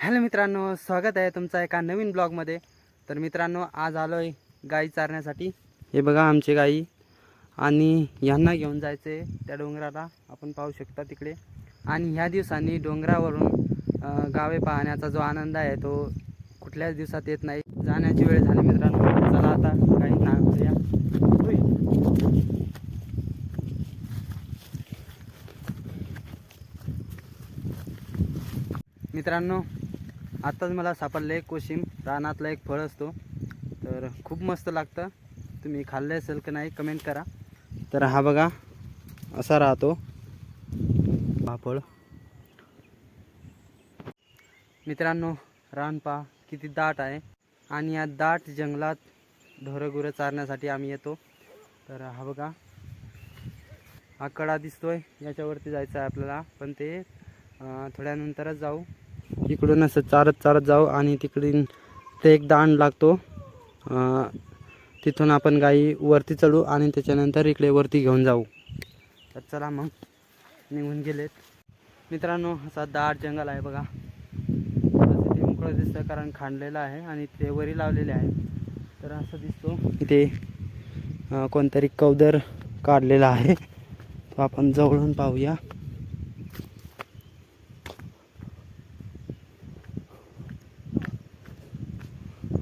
Hello मित्रांनो, स्वागत आहे तुमचा एका नवीन ब्लॉगमध्ये। तर मित्रांनो, आज आलो आहे गाई चारण्यासाठी। हे बघा आमची गाई, आणि यांना घेऊन जायचे त्या डोंगराला, आपण पाहू शकता तिकडे। आणि ह्या दिवसांनी डोंगरावरून गावे पाहण्याचा जो आनंद आहे तो कुठल्याच दिवसात येत नाही। जाण्याची वेळ झाली मित्रांनो, चला आता गाईंना आणूया। मित्रांनो, आताच मला सापडले कोशिंब, रानातला एक फळ असतो, तर खूप मस्त लागतं। तुम्ही खाल्ले असेल की नाही कमेंट करा। तर हा बघा असा राहतो हा फळ। मित्रांनो, रान पहा किती दाट आहे, आणि या दाट जंगलात ढोरगुरं चारण्यासाठी आम्ही येतो। तर हा बघा हा कडा दिसतोय, याच्यावरती जायचं आहे आपल्याला, पण ते थोड्यानंतरच जाऊ। इकडून असं चारत चारत जाऊ, आणि तिकडून ते एक दांड लागतो, तिथून आपण गाई वरती चढू आणि त्याच्यानंतर इकडे वरती घेऊन जाऊ। तर चला मग, निघून गेलेत। मित्रांनो, असा दाट जंगल आहे बघा, ते मोकळं दिसतं कारण खांडलेलं आहे आणि ते वरी लावलेले आहे। तर असं दिसतो इथे कोणतरी कवदर काढलेला आहे, तो आपण जवळून पाहूया।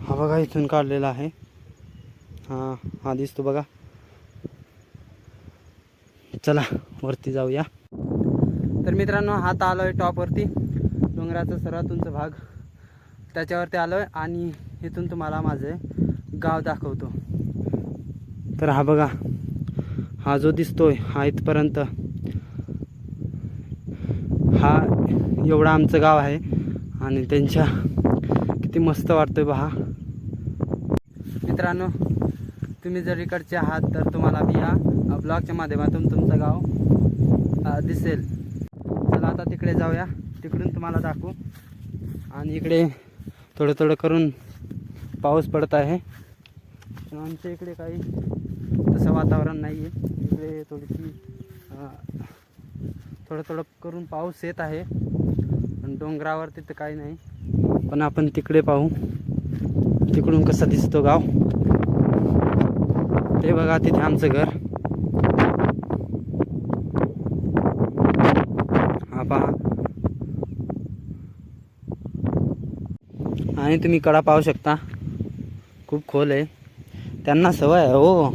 हा बघा इथून काढलेला आहे, हा दिसतो बघा। चला वरती जाऊया। तर मित्रांनो, हात आलो आहे टॉपवरती, डोंगराचा सर्वात उंच भाग, त्याच्यावरती आलो आहे, आणि इथून तुम्हाला माझे गाव दाखवतो। तर हा बघा, हा जो दिसतोय हा इथपर्यंत, हा एवढं आमचं गाव आहे, आणि त्यांच्या किती मस्त वाटतंय पहा। मित्रांनो, तुम्ही जर इकडचे आहात तर तुम्हाला मी या ब्लॉगच्या माध्यमातून तुमचं गाव दिसेल। चला आता तिकडे जाऊया, तिकडून तुम्हाला दाखवू। आणि इकडे थोडं थोडं करून पाऊस पडत आहे, आमच्या इकडे काही तसं वातावरण नाही आहे। इकडे थोडीशी थोडं थोडं करून पाऊस येत आहे, पण डोंगरावर तिथं काही नाही। पण आपण तिकडे पाहू, तिकडून कसं दिसतो गाव ते बघा। तिथे आमचं घर, हा पहा, आणि तुम्ही कडा पाहू शकता, खूप खोल आहे, त्यांना सवय आहे हो।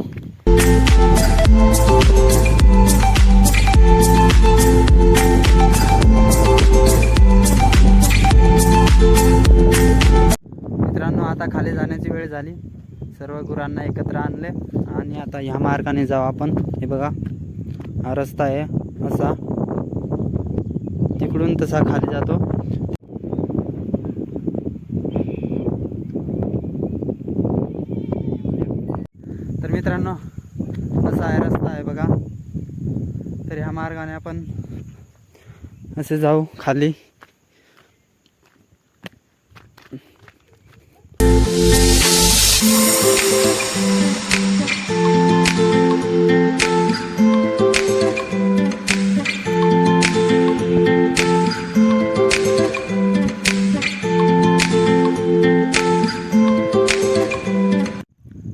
मित्रांनो, आता खाली जाण्याची वेळ झाली, सर्व गुरांना एकत्र आणले, आणि आता ह्या मार्गाने जाऊ आपण। हे बघा हा रस्ता आहे असा, तिकडून तसा खाली जातो। तर मित्रांनो, असा आहे रस्ता आहे बघा। तर ह्या मार्गाने आपण असे जाऊ खाली।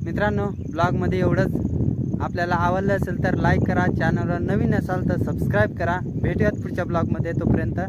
मित्रांनो, ब्लॉगमध्ये एवढंच। आपल्याला आवडलं असेल तर लाईक करा, चॅनलवर नवीन असाल तर सबस्क्राईब करा। भेटूयात पुढच्या ब्लॉगमध्ये, तोपर्यंत